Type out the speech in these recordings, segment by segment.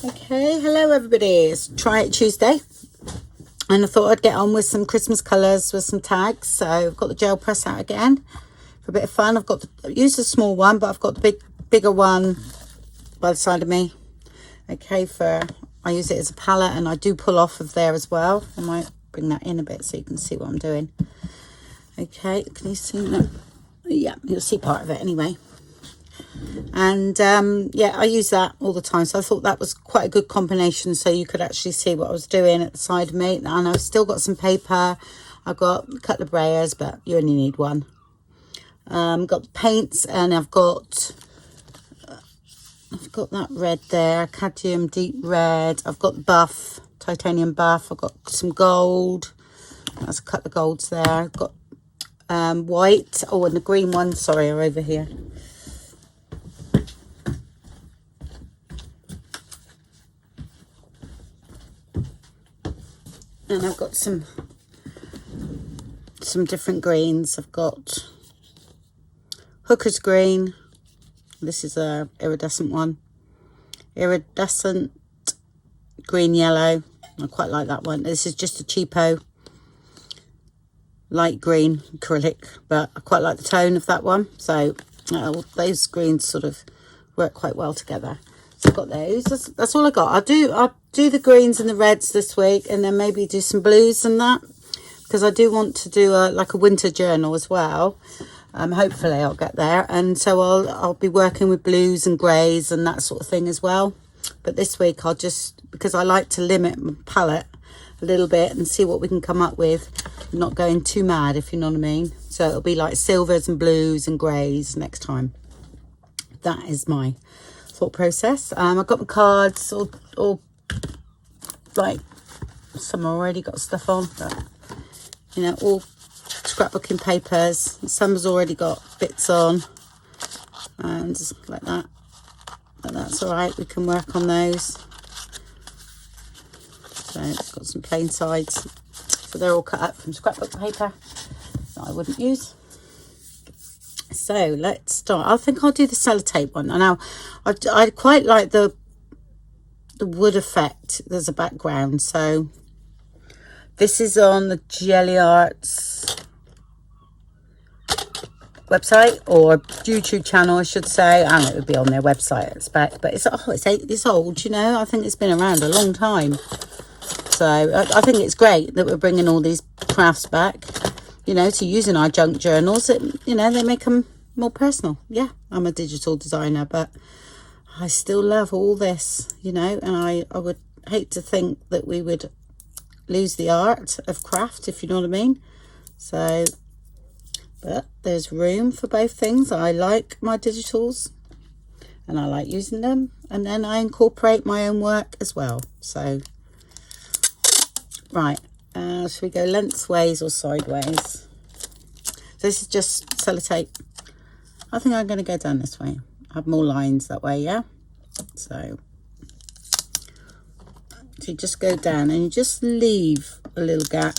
Okay, hello everybody, it's Try It Tuesday, and I thought I'd get on with some Christmas colours with some tags. So I've got the gel press out again for a bit of fun. I've used a small one, but I've got the bigger one by the side of me. Okay, I use it as a palette, and I do pull off of there as well. I might bring that in a bit so you can see what I'm doing. Okay, can you see that? Yeah, you'll see part of it anyway. And yeah, I use that all the time, so I thought that was quite a good combination, so you could actually see what I was doing at the side of me. And I've still got some paper. I've got a couple of brayers, but you only need one. Got the paints, and I've got that red there, cadmium deep red. I've got the buff, titanium buff. I've got some gold. That's a couple of golds there. I've got white. Oh, and the green ones, sorry, are over here. And I've got some different greens. I've got Hooker's green. This is a iridescent one. Iridescent green yellow. I quite like that one. This is just a cheapo light green acrylic, but I quite like the tone of that one. So those greens sort of work quite well together. So I've got those. That's all I got. I'll do the greens and the reds this week, and then maybe do some blues and that, because I do want to do like a winter journal as well. Hopefully I'll get there, and so I'll be working with blues and greys and that sort of thing as well. But this week I'll just, because I like to limit my palette a little bit and see what we can come up with, not going too mad, if you know what I mean. So it'll be like silvers and blues and greys next time. That is my thought process. I've got my cards all like, some already got stuff on, but you know, all scrapbooking papers. Some's already got bits on, and just like that. But that's all right, we can work on those. So it's got some plain sides, so they're all cut up from scrapbook paper that I wouldn't use. So let's start. I think I'll do the sellotape one. And now I quite like the wood effect. There's a background. So this is on the GELI Arts website, or YouTube channel, I should say. I don't know, it would be on their website, I expect. But it's old, you know. I think it's been around a long time. So I think it's great that we're bringing all these crafts back, you know, to use in our junk journals. You know, they make them more personal. Yeah, I'm a digital designer, but I still love all this, you know, and I would hate to think that we would lose the art of craft, if you know what I mean. So, but there's room for both things. I like my digitals and I like using them, and then I incorporate my own work as well. So, right. Should we go lengthways or sideways? So this is just sellotape. I think I'm going to go down this way. I have more lines that way, yeah? So you just go down and you just leave a little gap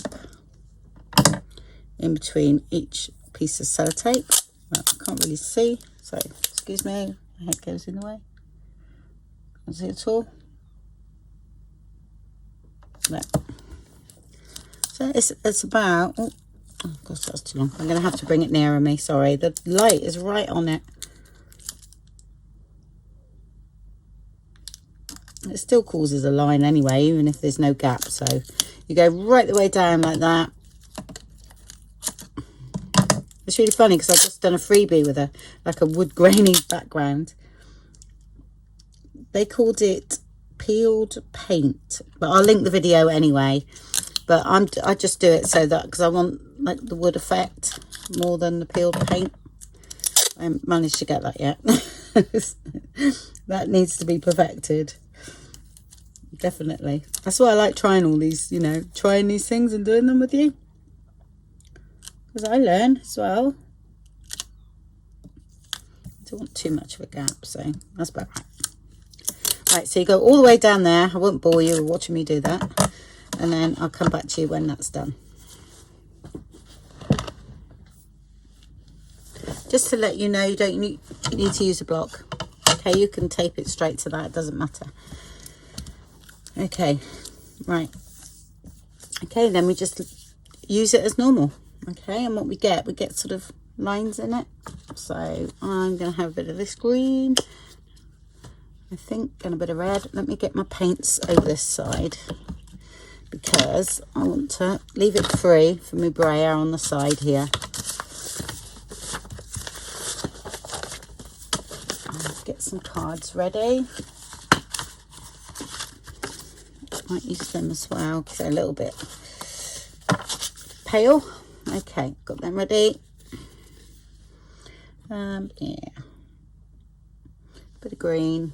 in between each piece of sellotape. Well, I can't really see, so excuse me, my head goes in the way. Can't see it at all. There. So it's about, oh gosh, that's too long. I'm going to have to bring it nearer me. Sorry, the light is right on it. It still causes a line anyway, even if there's no gap. So you go right the way down like that. It's really funny because I've just done a freebie with a wood grainy background. They called it peeled paint, but I'll link the video anyway. But I just do it so that, because I want like the wood effect more than the peeled paint. I haven't managed to get that yet. That needs to be perfected. Definitely. That's why I like trying all these, you know, trying these things and doing them with you. Because I learn as well. I don't want too much of a gap, so that's about right. Right, so you go all the way down there. I won't bore you with watching me do that. And then I'll come back to you when that's done. Just to let you know, you need to use a block. Okay, you can tape it straight to that, it doesn't matter. Okay, right. Okay, then we just use it as normal. Okay, and what we get sort of lines in it. So I'm going to have a bit of this green, I think, and a bit of red. Let me get my paints over this side, because I want to leave it free for my brayer on the side here. I'll get some cards ready. Might use them as well because they're a little bit pale. Okay, got them ready. Yeah, bit of green.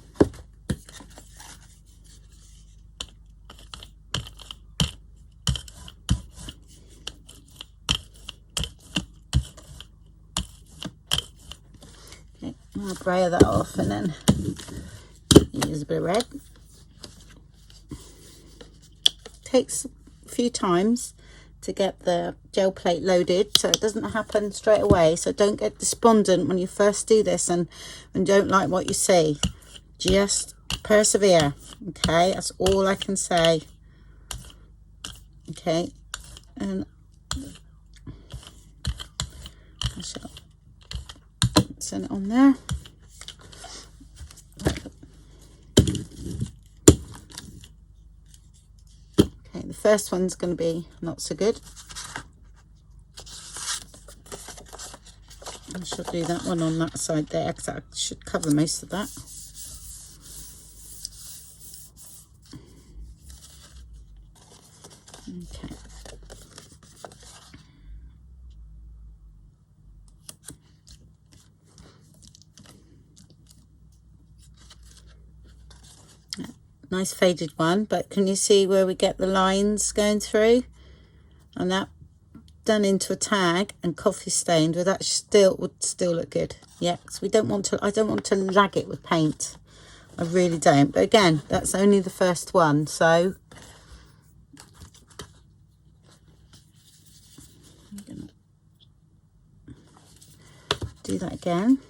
Okay, I'll brayer that off and then use a bit of red. Takes a few times to get the gel plate loaded, so it doesn't happen straight away. So don't get despondent when you first do this and don't like what you see. Just persevere. Okay, that's all I can say. Okay, and I shall send it on there. The first one's going to be not so good. I shall do that one on that side there, because I should cover most of that. Okay. Nice faded one, but can you see where we get the lines going through? And that done into a tag and coffee stained, well, that would still look good. Yeah, because we don't want to, I don't want to lag it with paint. I really don't. But again, that's only the first one, so I'm gonna do that again.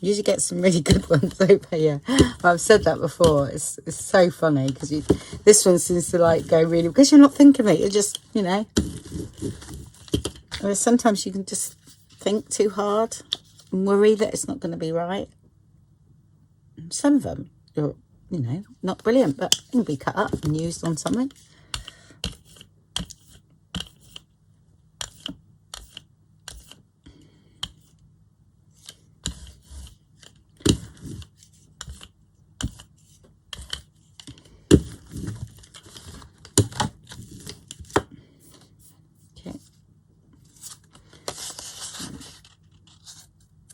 Usually get some really good ones over here. I've said that before. It's so funny because this one seems to like go really, because you're not thinking of it. You're just, you know. Whereas sometimes you can just think too hard and worry that it's not going to be right. Some of them are, you know, not brilliant, but can be cut up and used on something.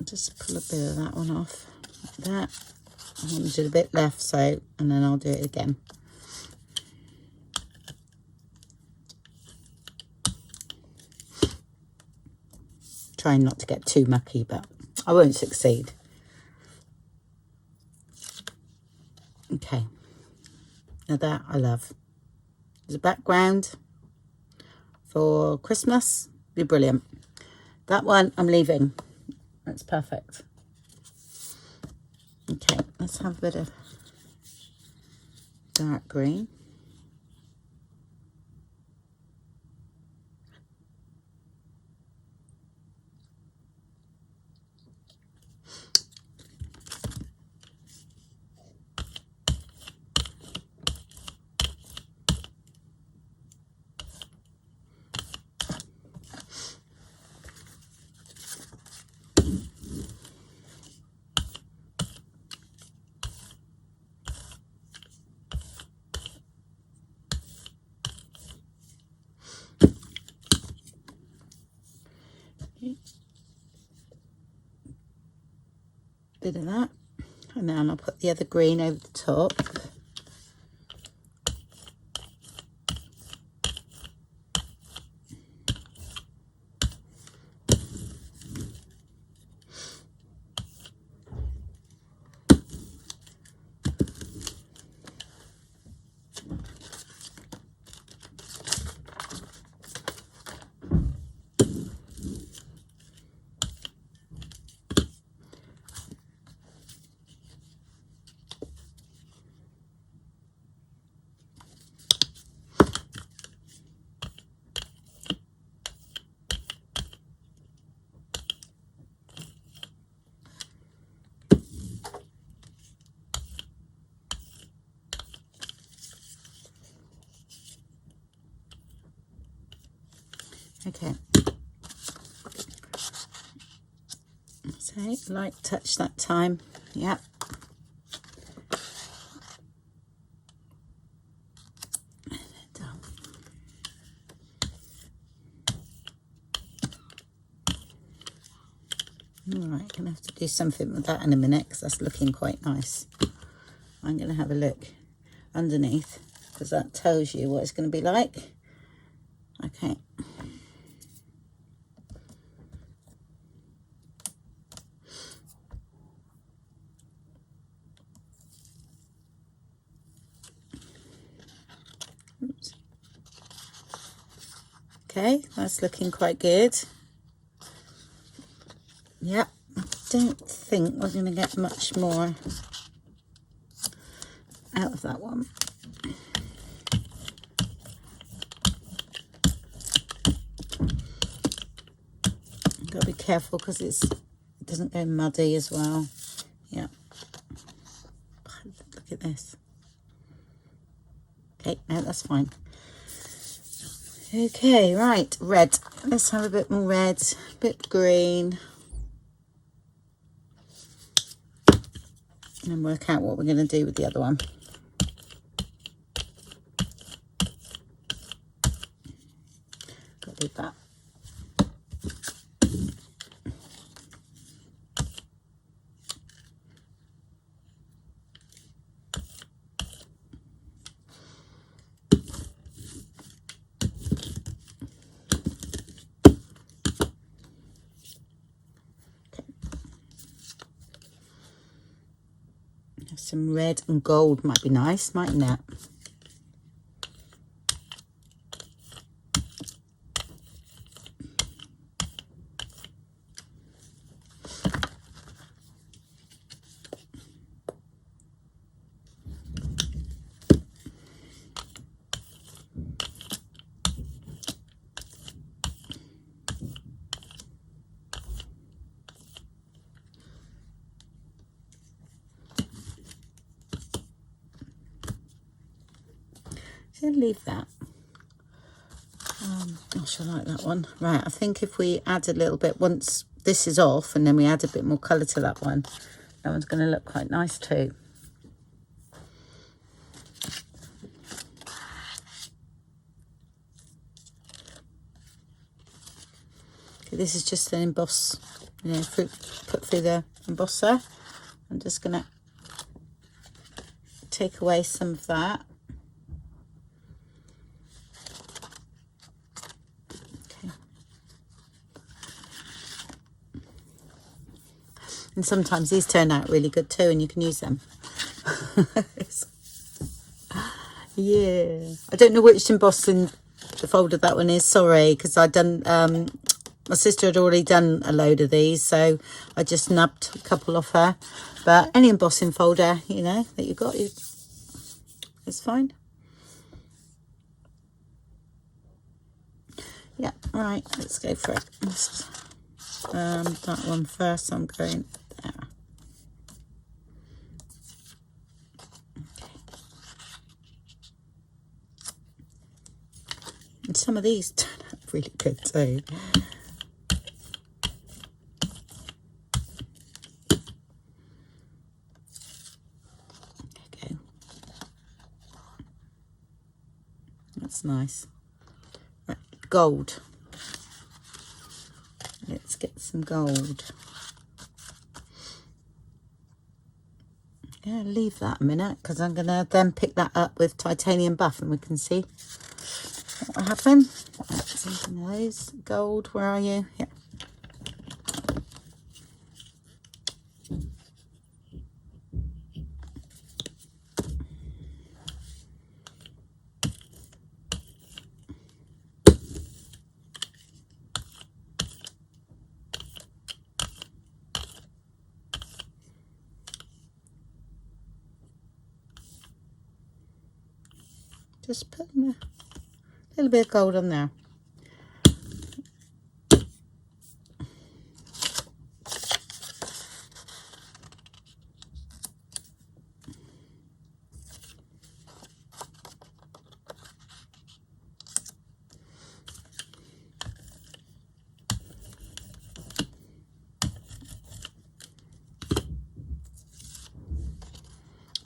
Just pull a bit of that one off like that. I want to do a bit left, so, and then I'll do it again. Trying not to get too mucky, but I won't succeed. Okay, now that I love. As a background for Christmas, be brilliant. That one I'm leaving. That's perfect. Okay, let's have a bit of dark green. Bit of that, and then I'll put the other green over the top. Okay. So light touch that time. Yep. Alright, gonna have to do something with that in a minute because that's looking quite nice. I'm gonna have a look underneath because that tells you what it's going to be like. Okay. Oops. Okay, that's looking quite good. Yep, I don't think we're going to get much more out of that one. Got to be careful because it doesn't go muddy as well. Yeah. Look at this. Okay, no, that's fine. Okay, right, red. Let's have a bit more red, a bit green. And then work out what we're going to do with the other one. Got to do that. Some red and gold might be nice, mightn't it? So leave that. Gosh, I like that one. Right, I think if we add a little bit, once this is off and then we add a bit more colour to that one's going to look quite nice too. Okay, this is just an emboss, you know, put through the embosser. I'm just going to take away some of that. And sometimes these turn out really good too, and you can use them. Yeah, I don't know which embossing the folder that one is, sorry, because I'd done my sister had already done a load of these, so I just nabbed a couple off her. But any embossing folder, you know, that you've got, it's fine. Yeah, all right, let's go for it. That one first, I'm going there. And some of these turn out really good too. Okay. That's nice. Right, gold. Let's get some gold. Yeah, leave that a minute because I'm going to then pick that up with titanium buff and we can see what will happen. Something of those. Gold, where are you? Yeah. Just putting a little bit of gold on there.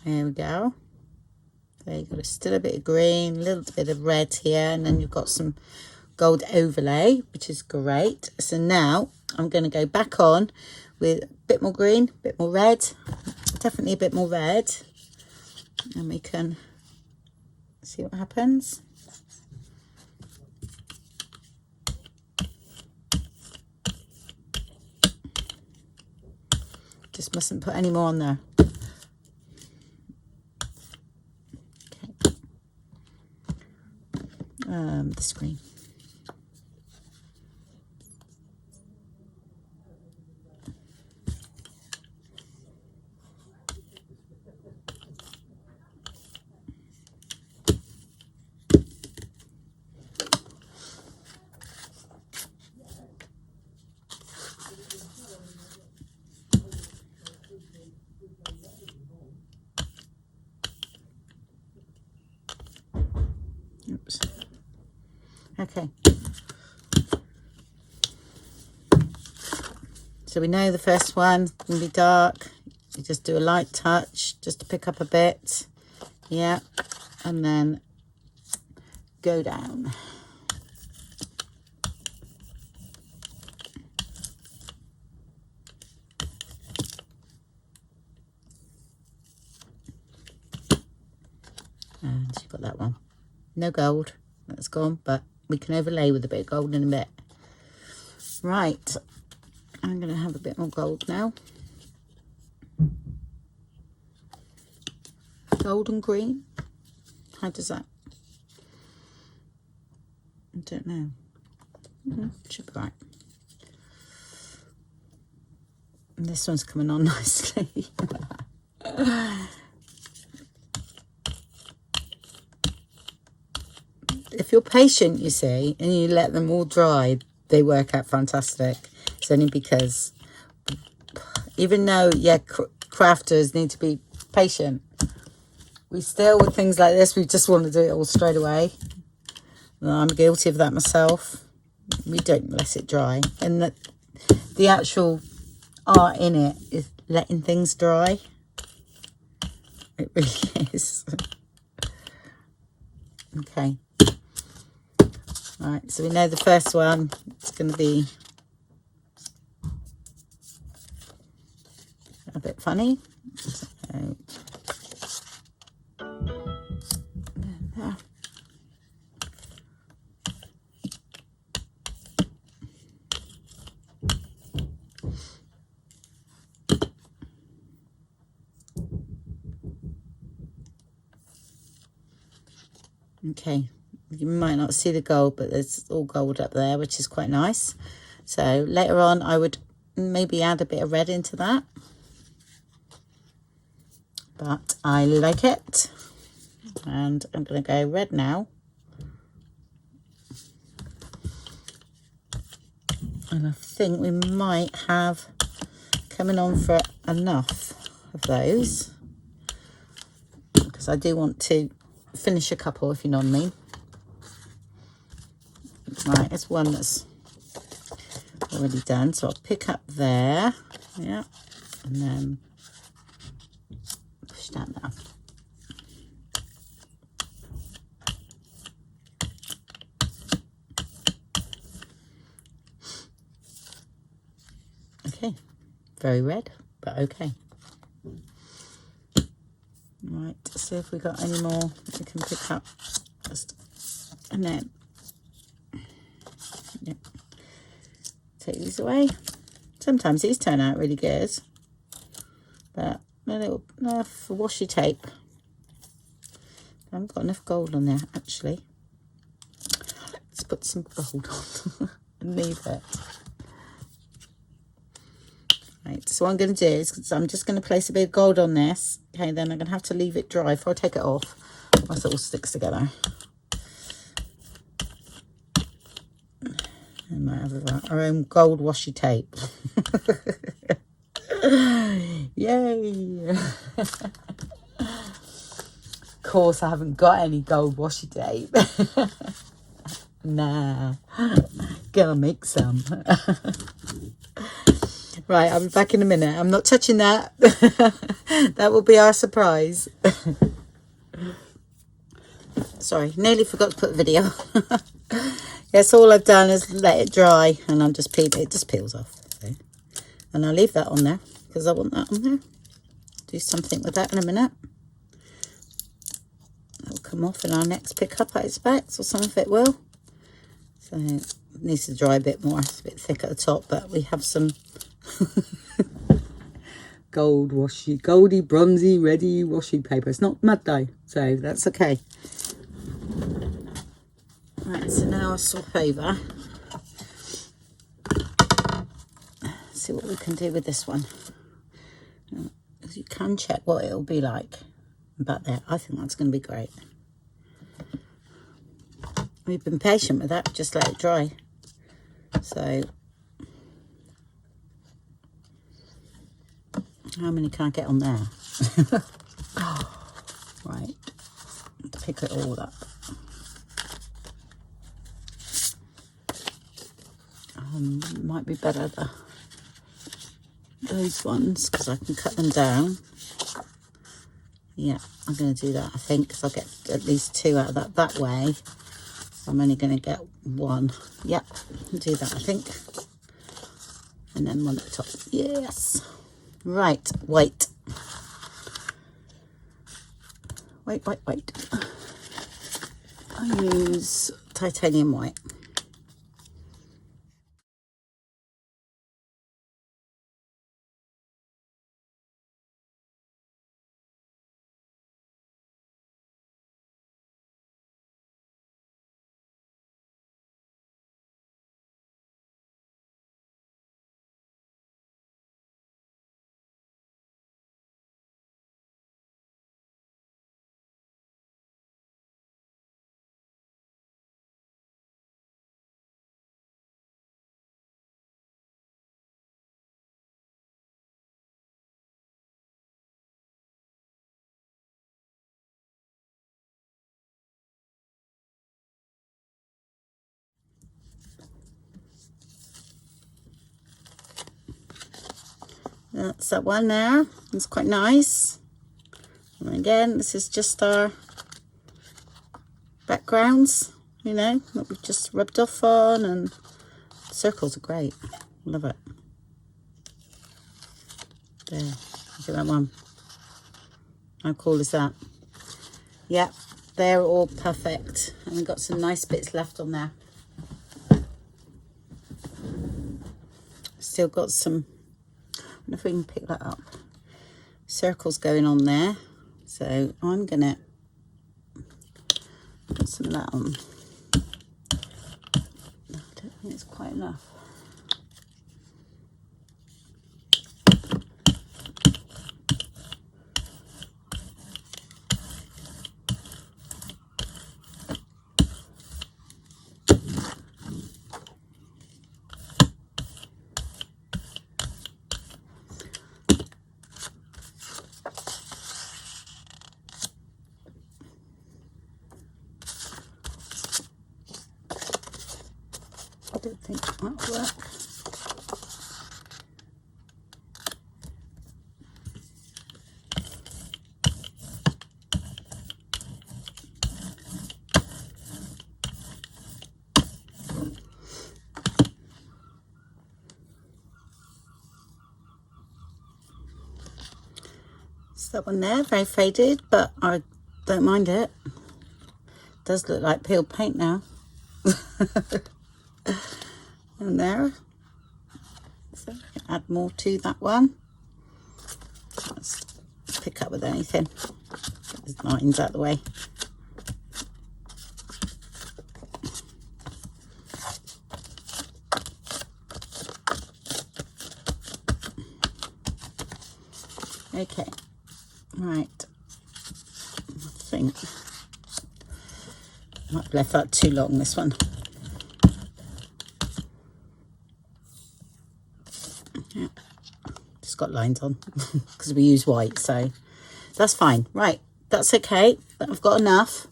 There we go. There you got still a bit of green, a little bit of red here, and then you've got some gold overlay, which is great. So now I'm going to go back on with a bit more green, a bit more red, definitely a bit more red, and we can see what happens. Just mustn't put any more on there. Okay. The screen. Oops. Okay. So we know the first one can be dark. You just do a light touch just to pick up a bit. Yeah. And then go down. And you've got that one. No gold. That's gone, but we can overlay with a bit of gold in a bit. Right. I'm going to have a bit more gold now. Gold and green. How does that? I don't know. Should be right. And this one's coming on nicely. If you're patient, you see, and you let them all dry, they work out fantastic. It's only because, even though, yeah, crafters need to be patient, we still, with things like this, we just want to do it all straight away. And I'm guilty of that myself. We don't let it dry. And the actual art in it is letting things dry. It really is. Okay. Right, so we know the first one, it's going to be a bit funny. So, there. Okay. You might not see the gold, but there's all gold up there, which is quite nice. So later on, I would maybe add a bit of red into that. But I like it. And I'm going to go red now. And I think we might have coming on for enough of those. Because I do want to finish a couple, if you know what I mean. Right, it's one that's already done, so I'll pick up there, yeah, and then push that down. Okay, very red, but okay. Right, see if we got any more we can pick up, just, and then. Yep. Take these away. Sometimes these turn out really good, but a little enough for washi tape. I haven't got enough gold on there actually. Let's put some gold on and leave it. Right, so what I'm going to do is I'm just going to place a bit of gold on this. Okay, then I'm going to have to leave it dry before I take it off, else it all sticks together. We might have our own gold washi tape. Yay! Of course, I haven't got any gold washi tape. Nah, gonna make some. Right, I'll be back in a minute. I'm not touching that. That will be our surprise. Sorry, nearly forgot to put the video. Yes, all I've done is let it dry, and I'm just peeled it. Just peels off. So. And I'll leave that on there because I want that on there. Do something with that in a minute. It'll come off in our next pickup, I expect, or some of it will. So it needs to dry a bit more. It's a bit thick at the top, but we have some goldy, bronzy, ready washi paper. It's not mud though, so that's okay. Right, so now I'll swap over. See what we can do with this one. You can check what it'll be like back there. I think that's going to be great. We've been patient with that, just let it dry. So, how many can I get on there? Right, pick it all up. Might be better those ones because I can cut them down. Yeah, I'm going to do that, I think, because I'll get at least 2 out of that way. I'm only going to get 1. Yep, I'll do that, I think. And then 1 at the top. Yes. Right, wait. Wait. I use titanium white. That's that one there. It's quite nice. And again, this is just our backgrounds, you know, that we've just rubbed off on, and circles are great. Love it. There, look at that one. How cool is that? Yep, they're all perfect. And we've got some nice bits left on there. Still got some, I don't know if we can pick that up. Circles going on there. So I'm gonna put some of that on. I don't think it's quite enough. I don't think that'll work. So that one there, very faded, but I don't mind it. Does look like peeled paint now. And there, so add more to that one. Let's pick up with anything. Get these lines out of the way. Okay, right. I think I might have left that too long, this one. Yeah, just got lines on because we use white, so that's fine. Right, that's okay. I've got enough.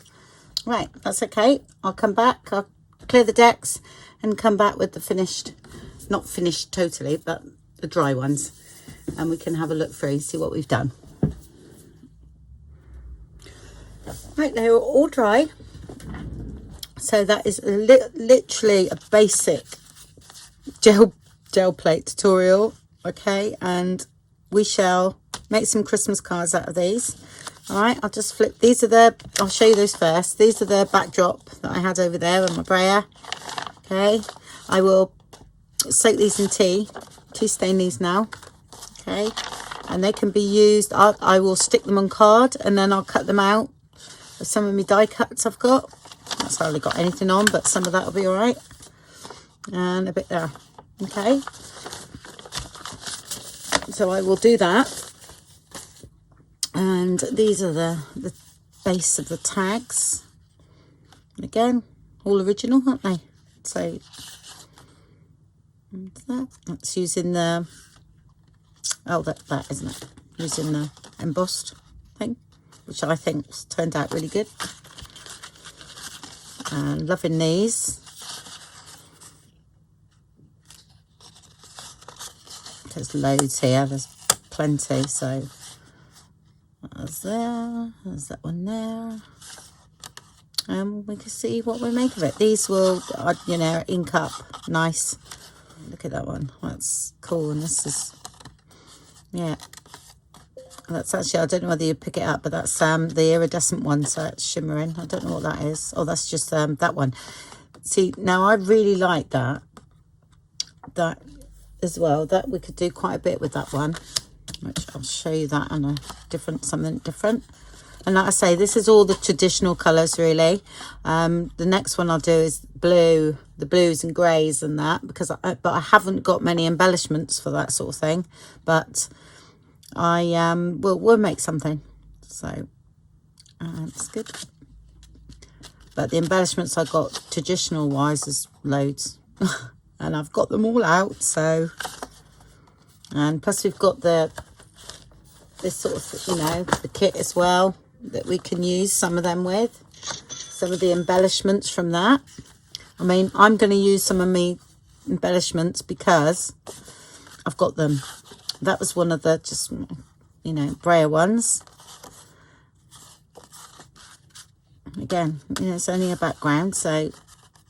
Right, that's okay. I'll come back. I'll clear the decks and come back with the finished, not finished totally, but the dry ones, and we can have a look through, see what we've done. Right, they're all dry. So that is literally a basic gel plate tutorial. Okay, and we shall make some Christmas cards out of these. All right, I'll just flip. These are the, I'll show you those first. These are the backdrop that I had over there with my brayer. Okay, I will soak these in tea stain these now. Okay, and they can be used, I will stick them on card and then I'll cut them out. Some of my die cuts I've got, that's hardly got anything on, but some of that will be all right, and a bit there. Okay, so I will do that. And these are the base of the tags. Again, all original, aren't they? So that's using the, oh, that isn't it, using the embossed thing, which I think turned out really good. And loving these. There's loads here, there's plenty. So there's that one there, and we can see what we make of it. These will, you know, ink up nice. Look at that one, that's cool. And this is, yeah, that's actually, I don't know whether you pick it up, but that's the iridescent one, so it's shimmering. I don't know what that is. Oh, that's just that one. See, now I really like that as well. That we could do quite a bit with that one, which I'll show you that on a different, something different. And like I say, this is all the traditional colours really. The next one I'll do is blue, the blues and greys and that, because but I haven't got many embellishments for that sort of thing. But I we'll make something. So that's good. But the embellishments I got traditional wise is loads, and I've got them all out. So, and plus we've got this sort of, you know, the kit as well that we can use some of them with, some of the embellishments from that. I mean, I'm going to use some of my embellishments because I've got them. That was one of the just, you know, brayer ones. Again, you know, it's only a background, so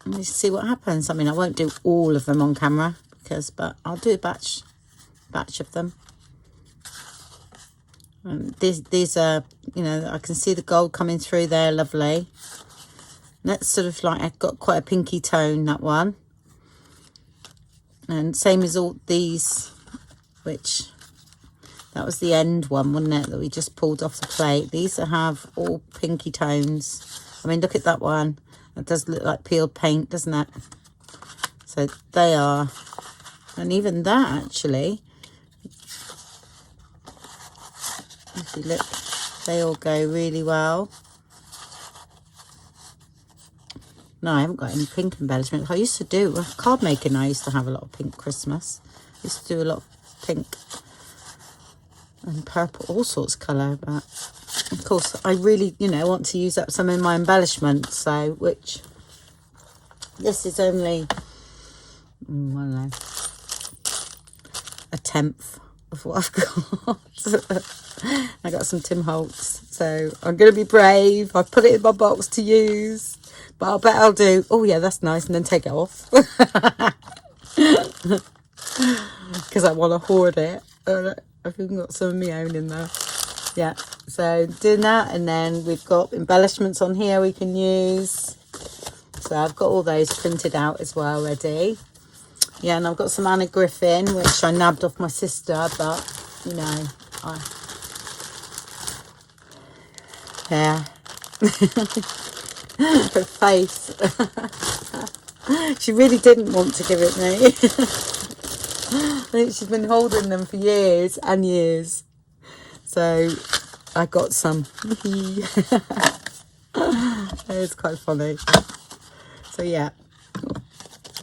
let's see what happens. I mean, I won't do all of them on camera but I'll do a batch of them. These are, you know, I can see the gold coming through there, lovely. That's sort of like, I've got quite a pinky tone, that one. And same as all these, which, that was the end one, wasn't it, that we just pulled off the plate. These have all pinky tones. I mean, look at that one. It does look like peeled paint, doesn't it? So they are, and even that actually, if you look, they all go really well. No, I haven't got any pink embellishments. I used to do, card making, I used to have a lot of pink Christmas. I used to do a lot of pink and purple, all sorts of colour. But of course, I really, you know, want to use up some of my embellishments. So, which, this is only, I don't know, a tenth of what I've got. I got some Tim Holtz, so I'm going to be brave. I've put it in my box to use, but I'll bet I'll do, oh yeah, that's nice, and then take it off. Because I want to hoard it. I've even got some of my own in there. Yeah, so doing that, and then we've got embellishments on here we can use. So I've got all those printed out as well ready. Yeah, and I've got some Anna Griffin, which I nabbed off my sister, but, you know, yeah. Her face. She really didn't want to give it me. I think she's been holding them for years and years. So I got some. It's quite funny. So yeah.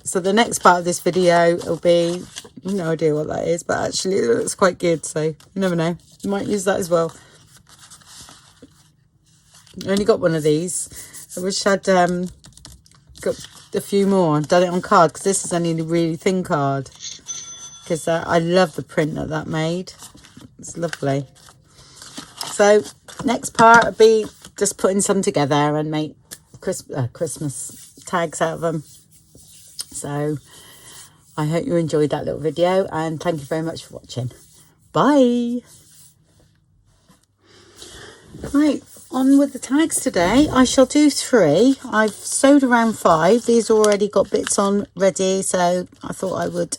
So the next part of this video will be, no idea what that is, but actually it looks quite good. So you never know. You might use that as well. I only got one of these. I wish I'd got a few more and done it on card, because this is only a really thin card. because I love the print that made. It's lovely. So next part will be just putting some together and make Christmas tags out of them. So I hope you enjoyed that little video, and thank you very much for watching. Bye. Right, on with the tags today. I shall do 3. I've sewed around 5. These already got bits on ready, so I thought I would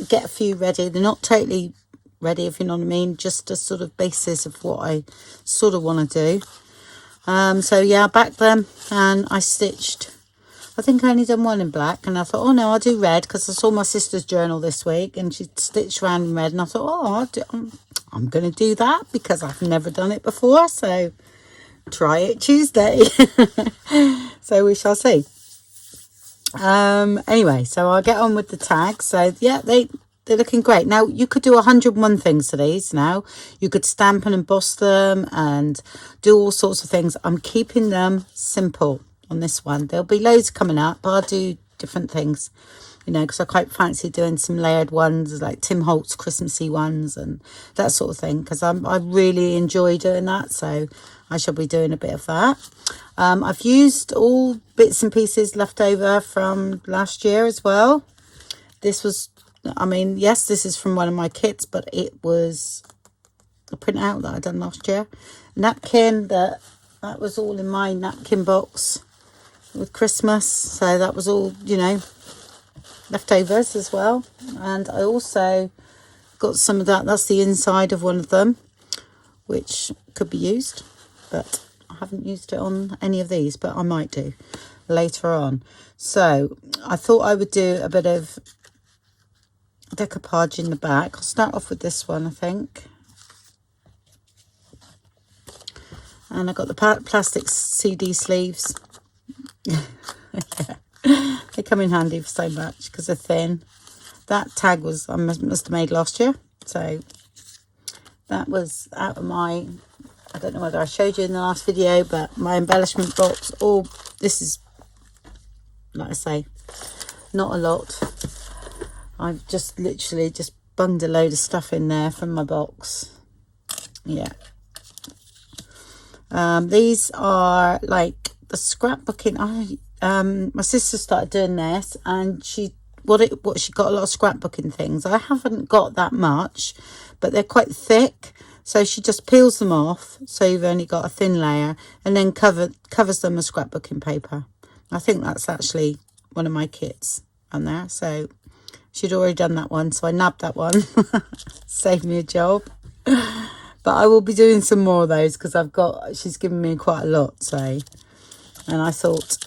get a few ready. They're not totally ready, if you know what I mean, just a sort of basis of what I sort of want to do. So yeah, I backed them and I stitched. I think I only done one in black, and I thought, oh no, I'll do red, because I saw my sister's journal this week and she stitched around in red, and I thought, oh, I'm going to do that because I've never done it before, so try it Tuesday. So we shall see. Anyway, so I'll get on with the tags. So yeah, they're looking great. Now you could do 101 things to these. Now you could stamp and emboss them and do all sorts of things. I'm keeping them simple on this one. There'll be loads coming up, but I'll do different things, you know, because I quite fancy doing some layered ones like Tim Holtz Christmassy ones and that sort of thing, because I really enjoy doing that. So I shall be doing a bit of that. I've used all bits and pieces left over from last year as well. This was, I mean, yes, this is from one of my kits, but it was a printout that I done last year. Napkin, that was all in my napkin box with Christmas. So that was all, you know, leftovers as well. And I also got some of that. That's the inside of one of them, which could be used, but I haven't used it on any of these, but I might do later on. So I thought I would do a bit of decoupage in the back. I'll start off with this one, I think. And I got the plastic CD sleeves. Yeah. They come in handy for so much because they're thin. That tag was, I must have made last year, so that was out of my, I don't know whether I showed you in the last video, but my embellishment box. All this is, like I say, not a lot. I've just literally just bunged a load of stuff in there from my box. Yeah. These are like the scrapbooking. My sister started doing this, and she got a lot of scrapbooking things. I haven't got that much, but they're quite thick, so she just peels them off, so you've only got a thin layer, and then covers them with scrapbooking paper. I think that's actually one of my kits on there. So she'd already done that one, so I nabbed that one. Saved me a job. But I will be doing some more of those because she's given me quite a lot. So, and I thought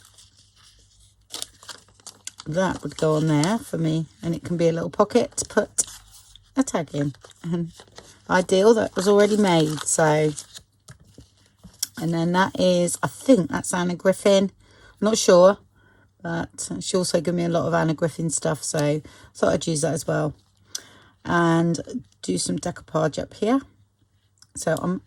that would go on there for me, and it can be a little pocket to put a tag in. And ideal, that was already made. So, and then that is, I think that's Anna Griffin. I'm not sure, but she also gave me a lot of Anna Griffin stuff, so I thought I'd use that as well. And do some decoupage up here. So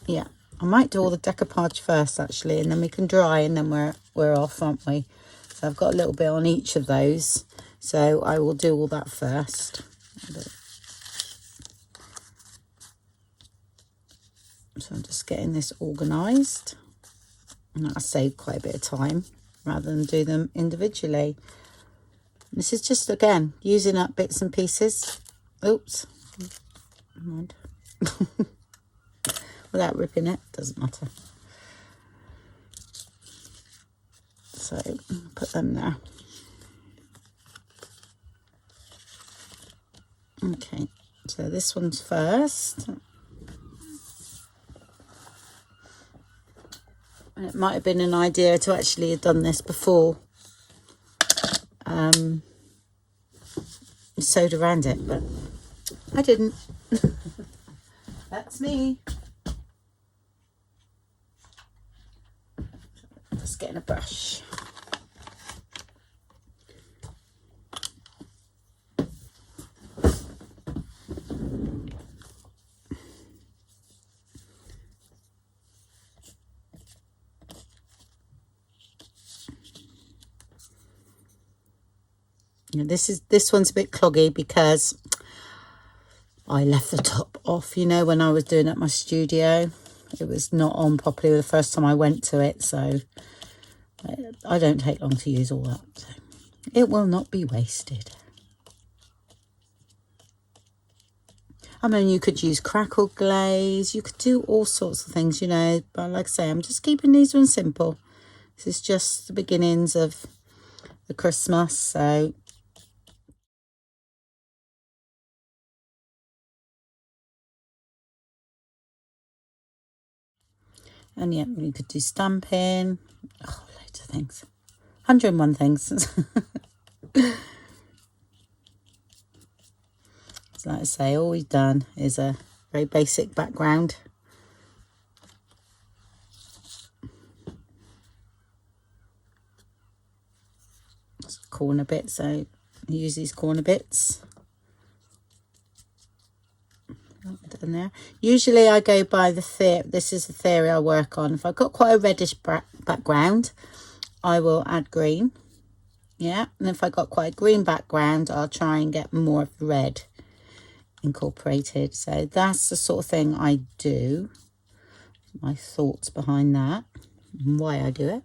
yeah, I might do all the decoupage first actually, and then we can dry, and then we're off, aren't we? So I've got a little bit on each of those, so I will do all that first. So I'm just getting this organised, and that'll save quite a bit of time rather than do them individually. This is just, again, using up bits and pieces. Oops, never mind. Without ripping it, doesn't matter. So put them there. Okay, so this one's first. And it might have been an idea to actually have done this before sewed around it, but I didn't. That's me. Just getting a brush. Now this one's a bit cloggy because I left the top off, you know, when I was doing it at my studio. It was not on properly the first time I went to it, so I don't take long to use all that. So it will not be wasted. I mean, you could use crackle glaze. You could do all sorts of things, you know. But like I say, I'm just keeping these ones simple. This is just the beginnings of the Christmas, so... And yeah, you could do stamping. Oh, loads of things. 101 things. So like I say, all we've done is a very basic background. Corner bit, so use these corner bits. In there. Usually I go by the theory. This is the theory I work on. If I've got quite a reddish background, I will add green. Yeah, and if I've got quite a green background, I'll try and get more of the red incorporated. So that's the sort of thing I do. My thoughts behind that and why I do it.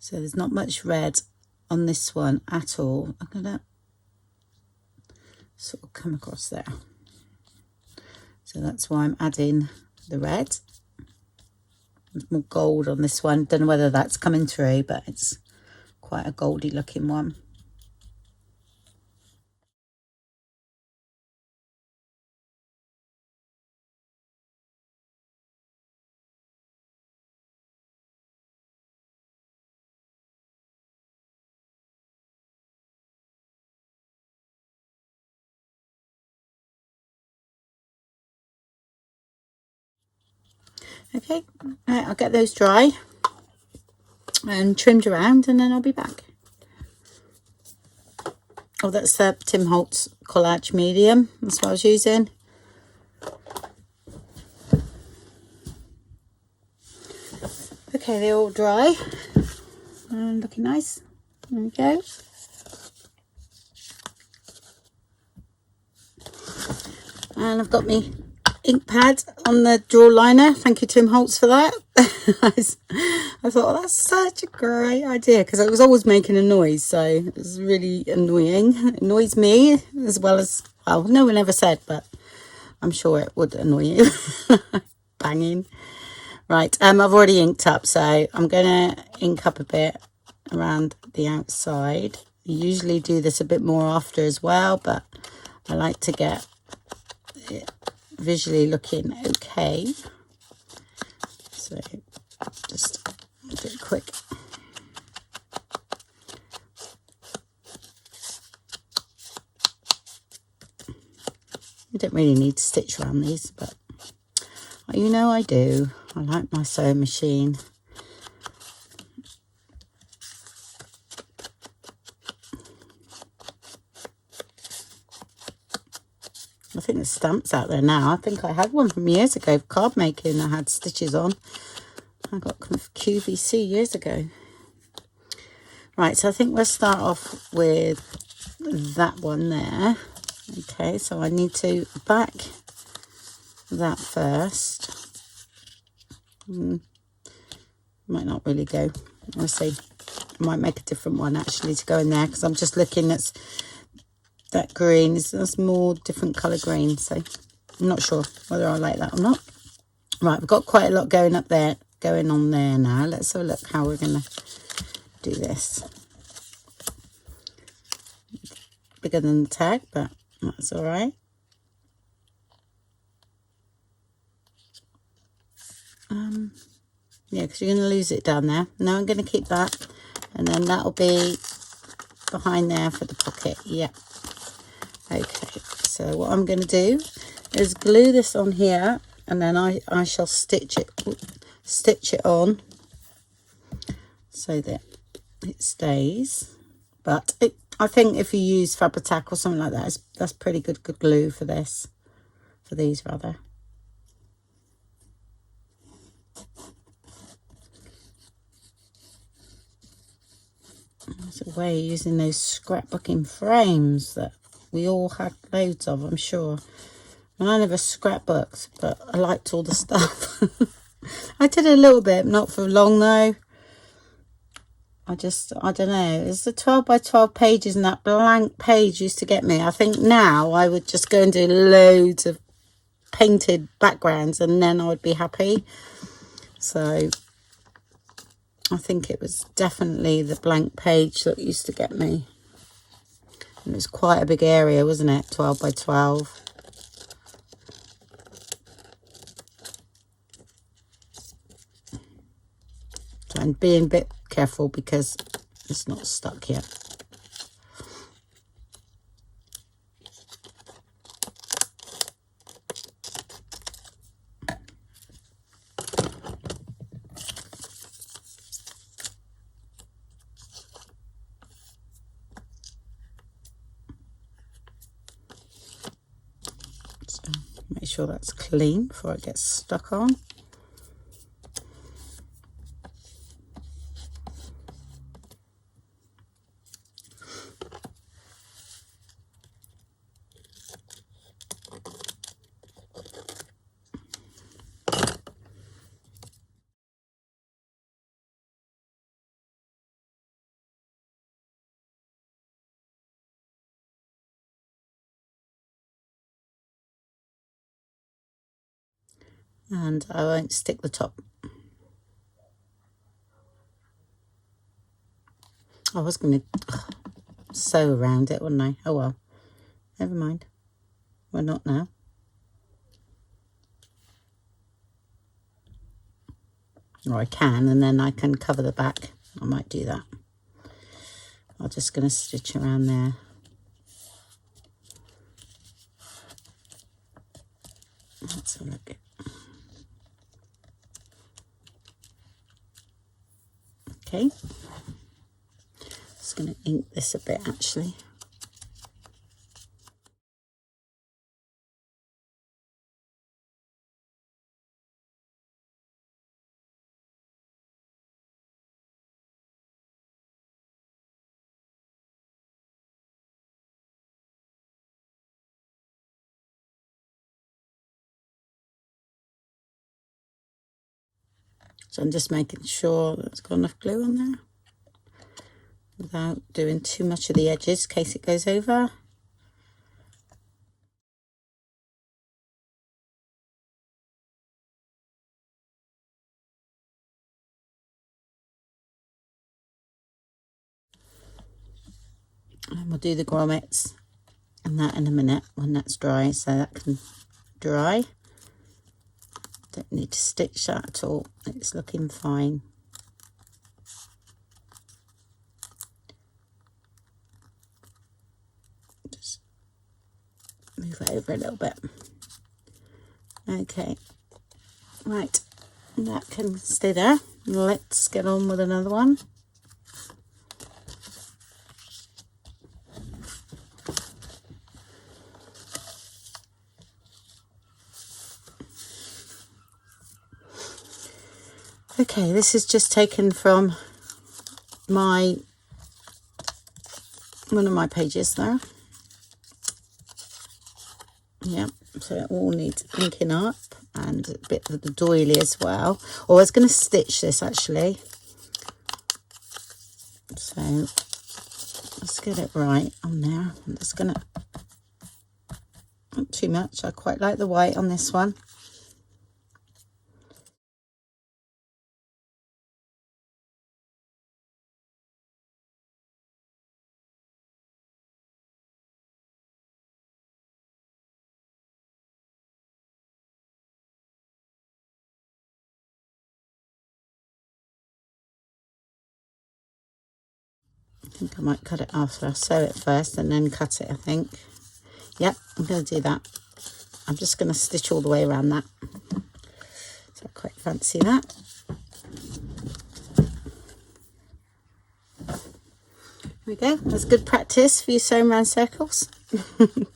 So there's not much red on this one at all. I'm gonna sort of come across there. So that's why I'm adding the red. There's more gold on this one. Don't know whether that's coming through, but it's quite a goldy looking one. Okay, right, I'll get those dry and trimmed around, and then I'll be back. Oh, that's the Tim Holtz collage medium. That's what I was using. Okay, they're all dry and looking nice. There we go. And I've got me ink pad on the draw liner. Thank you, Tim Holtz, for that. I thought that's such a great idea because it was always making a noise, so it was really annoying. It annoys me as well as, well, no one ever said, but I'm sure it would annoy you. Banging. Right, I've already inked up, so I'm gonna ink up a bit around the outside. I usually do this a bit more after as well, but I like to get it visually looking okay, so just do it quick. You don't really need to stitch around these, but you know I do. I like my sewing machine. I think there's stamps out there now. I think I had one from years ago, card making. I had stitches on. I got QVC years ago. Right, so I think we'll start off with that one there. Okay, so I need to back that first. Might not really go. We'll see. I might make a different one actually to go in there because I'm just looking at that green. There's more different colour green, so I'm not sure whether I like that or not. Right, we've got quite a lot going up there, going on there now. Let's have a look how we're going to do this. Bigger than the tag, but that's all right. Yeah, because you're going to lose it down there. Now I'm going to keep that, and then that'll be behind there for the pocket. Yeah. Okay, So what I'm going to do is glue this on here, and then I shall stitch it on so that it stays. But I think if you use Fabri-Tac or something like that, that's pretty good glue for this, for these rather. There's a way using those scrapbooking frames that we all had loads of, I'm sure. And I never scrapbooked, but I liked all the stuff. I did a little bit, not for long though. I don't know. It's the 12 by 12 pages, and that blank page used to get me. I think now I would just go and do loads of painted backgrounds, and then I would be happy. So I think it was definitely the blank page that used to get me. And it was quite a big area, wasn't it? 12 by 12. So I'm being a bit careful because it's not stuck yet. So make sure that's clean before it gets stuck on. And I won't stick the top. I was going to sew around it, wouldn't I? Oh well, never mind. We're not now. Or I can, and then I can cover the back. I might do that. I'm just going to stitch around there. Let's have a look. Okay. Just going to ink this a bit actually. So I'm just making sure that it's got enough glue on there without doing too much of the edges in case it goes over. And we'll do the grommets and that in a minute when that's dry, so that can dry. Don't need to stitch that at all, it's looking fine. Just move it over a little bit. Okay, right, that can stay there. Let's get on with another one. Okay, this is just taken from one of my pages there. Yep, so it all needs inking up and a bit of the doily as well. Oh, I was going to stitch this actually. So let's get it right on there. I'm just going to, not too much. I quite like the white on this one. I think I might cut it off. I'll sew it first and then cut it, I think. Yep, I'm going to do that. I'm just going to stitch all the way around that. So I quite fancy that. There we go. That's good practice for you sewing round circles. You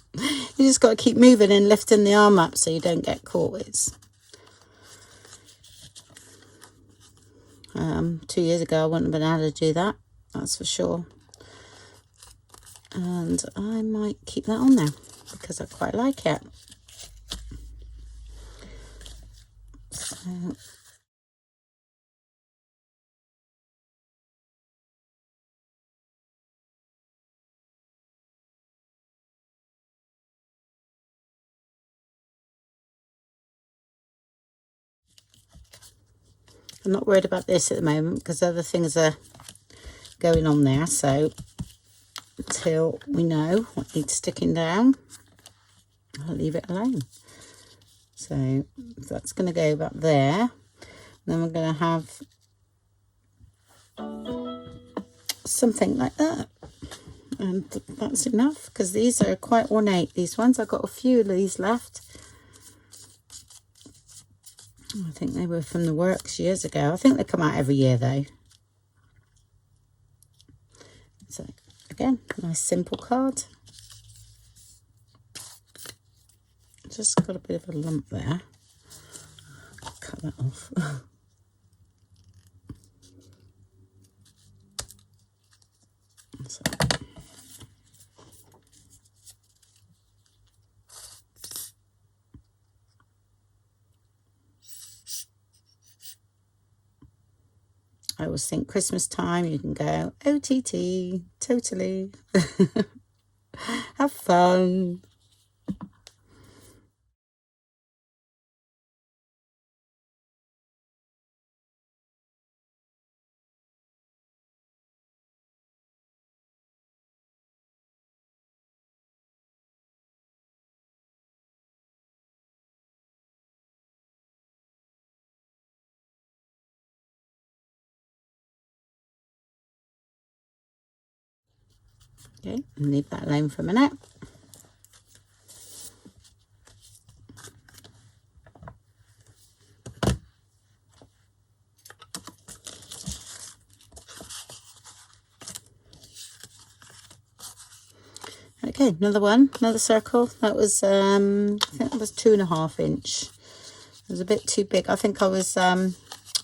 just got to keep moving and lifting the arm up so you don't get caught. It's 2 years ago I wouldn't have been able to do that, that's for sure. And I might keep that on there because I quite like it. So I'm not worried about this at the moment because other things are going on there. So until we know what needs sticking down, I'll leave it alone. So that's going to go back there. Then we're going to have something like that. And that's enough because these are quite ornate, these ones. I've got a few of these left. I think they were from the works years ago. I think they come out every year though. So again, nice simple card. Just got a bit of a lump there. Cut that off. So. I always think Christmas time you can go OTT, totally. Have fun. Okay, leave that alone for a minute. Okay, another one, another circle. That was I think that was 2.5 inch. It was a bit too big. I think I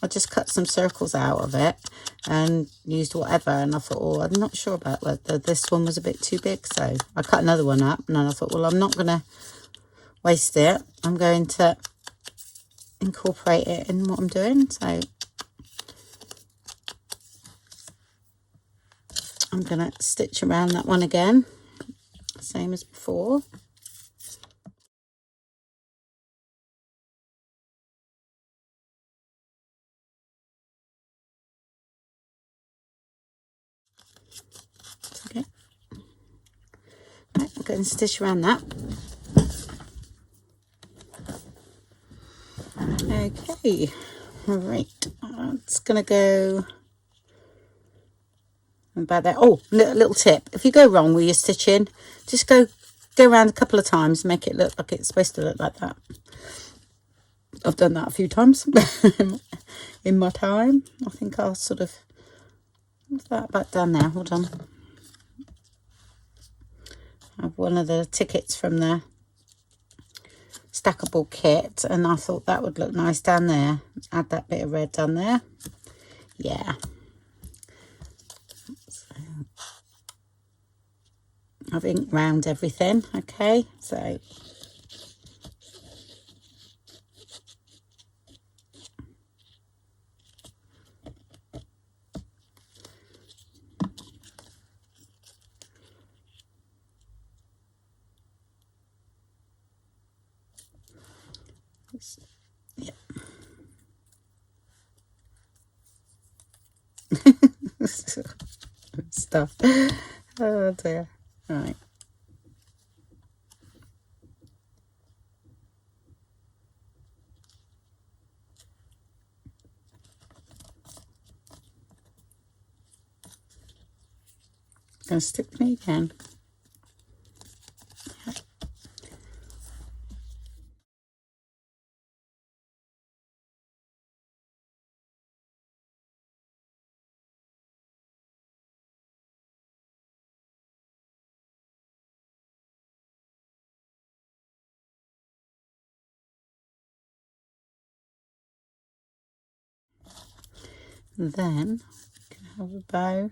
just cut some circles out of it and used whatever, and I thought, oh, I'm not sure about whether this one was a bit too big, so I cut another one up. And then I thought, well, I'm not going to waste it. I'm going to incorporate it in what I'm doing. So I'm going to stitch around that one again, same as before. Okay, right, I'm going to stitch around that. Okay, all right, it's going to go about there. Oh, little tip: if you go wrong with your stitching, just go around a couple of times, make it look like it's supposed to look like that. I've done that a few times in my time. I think I'll sort of move that back down there. Hold on. I have one of the tickets from the stackable kit, and I thought that would look nice down there. Add that bit of red down there. Yeah. So I've inked round everything. Okay, so yeah. Stuff. Oh dear. Right. Gonna stick me again. And then you can have a bow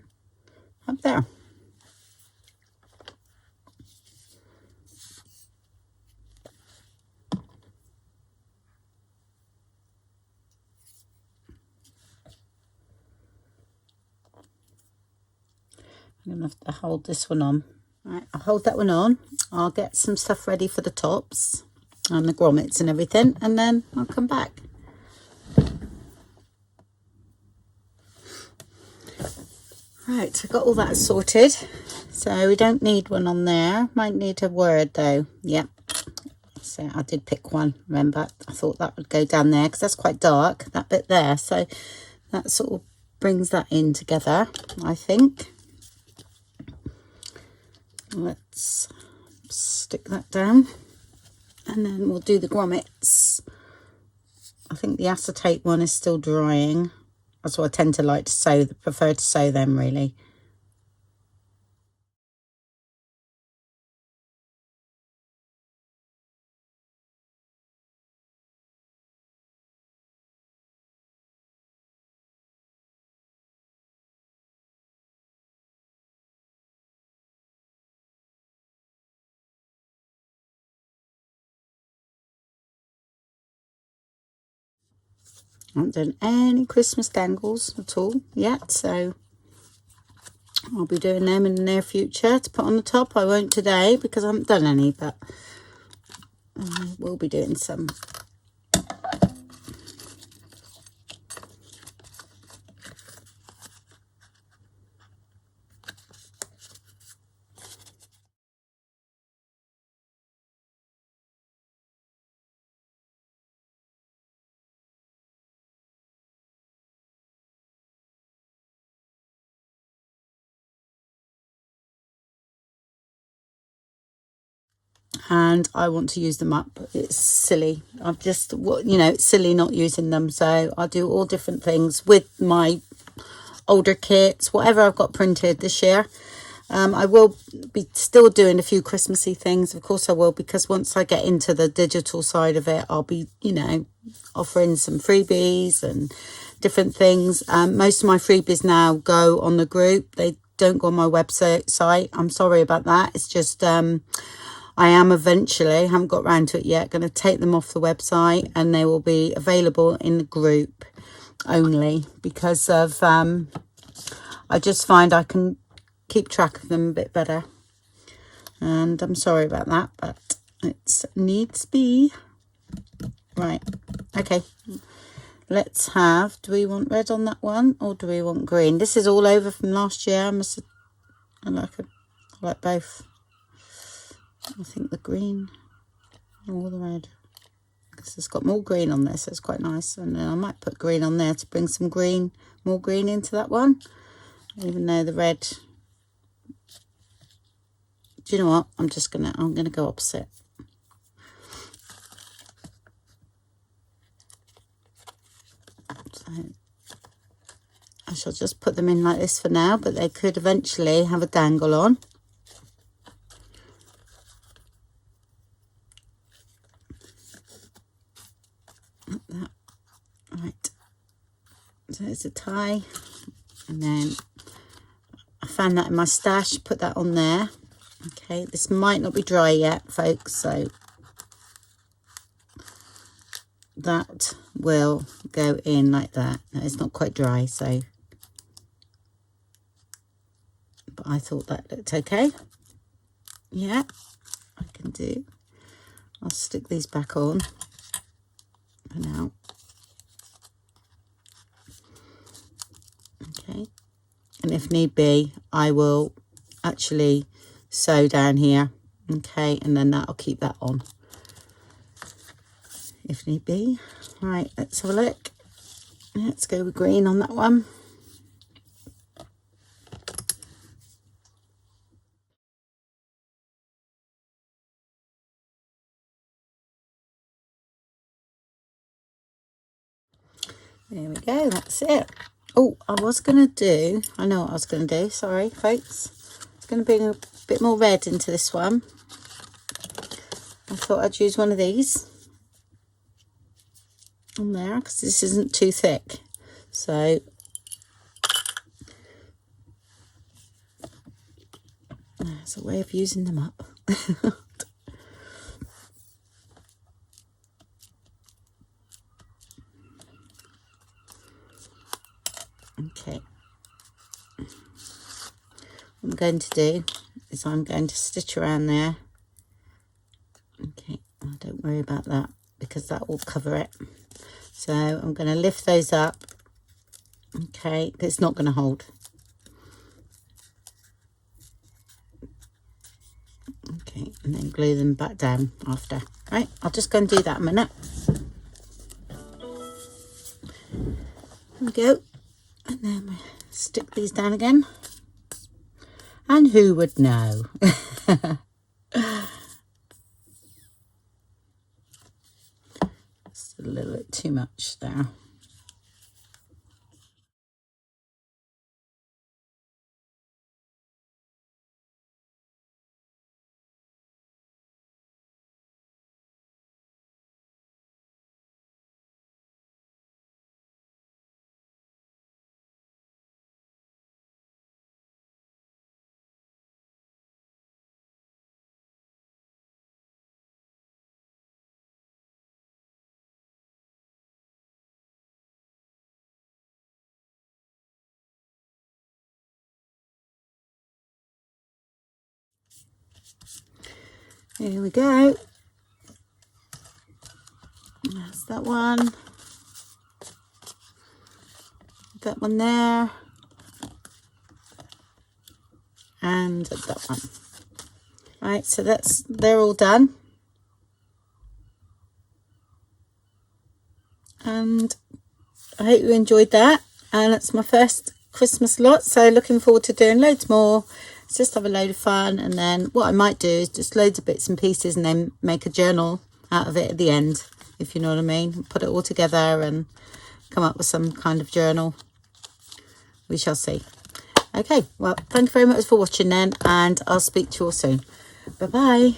up there. I'm going to have to hold this one on. Right, I'll hold that one on. I'll get some stuff ready for the tops and the grommets and everything, and then I'll come back. Right, I got all that sorted. So we don't need one on there. Might need a word though. Yep. So I did pick one, remember. I thought that would go down there because that's quite dark, that bit there. So that sort of brings that in together, I think. Let's stick that down, and then we'll do the grommets. I think the acetate one is still drying. That's what I tend to like to sew, prefer to sew them really. I haven't done any Christmas dangles at all yet, so I'll be doing them in the near future to put on the top. I won't today because I haven't done any, but I will be doing some. And I want to use them up. It's silly. I've just, you know, it's silly not using them. So I'll do all different things with my older kits, whatever I've got printed this year. I will be still doing a few Christmassy things. Of course I will, because once I get into the digital side of it, I'll be, you know, offering some freebies and different things. Most of my freebies now go on the group. They don't go on my website. I'm sorry about that. It's just, I am eventually, haven't got around to it yet, going to take them off the website, and they will be available in the group only, because of, I just find I can keep track of them a bit better. And I'm sorry about that, but it needs be. Right, okay. Let's have, do we want red on that one, or do we want green? This is all over from last year. I like both. I think the green or the red, because it's got more green on this, so it's quite nice. And then I might put green on there to bring some green, more green into that one, even though the red, do you know what, I'm gonna go opposite. So I shall just put them in like this for now, but they could eventually have a dangle on. That right, so it's a tie, and then I found that in my stash, put that on there. Okay, this might not be dry yet, folks, so that will go in like that. It's not quite dry, so, but I thought that looked okay. Yeah, I can do. I'll stick these back on for now. Okay, and if need be, I will actually sew down here. Okay, and then that'll keep that on if need be. Right, let's have a look. Let's go with green on that one. There we go, that's it. Oh, I was going to do, I know what I was going to do, sorry folks. I was going to bring a bit more red into this one. I thought I'd use one of these on there, because this isn't too thick. So That's a way of using them up. Okay. What I'm going to do is I'm going to stitch around there. Okay, oh, don't worry about that because that will cover it. So I'm going to lift those up. Okay, it's not going to hold. Okay, and then glue them back down after. Right, I'll just go and do that a minute. There we go. And then we stick these down again. And who would know? It's a little bit too much there. Here we go. That's that one. That one there. And that one. Right, so they're all done. And I hope you enjoyed that. And it's my first Christmas lot, so looking forward to doing loads more. Just have a load of fun, and then what I might do is just loads of bits and pieces and then make a journal out of it at the end, if you know what I mean. Put it all together and come up with some kind of journal. We shall see. Okay, well, thank you very much for watching then, and I'll speak to you all soon. Bye bye.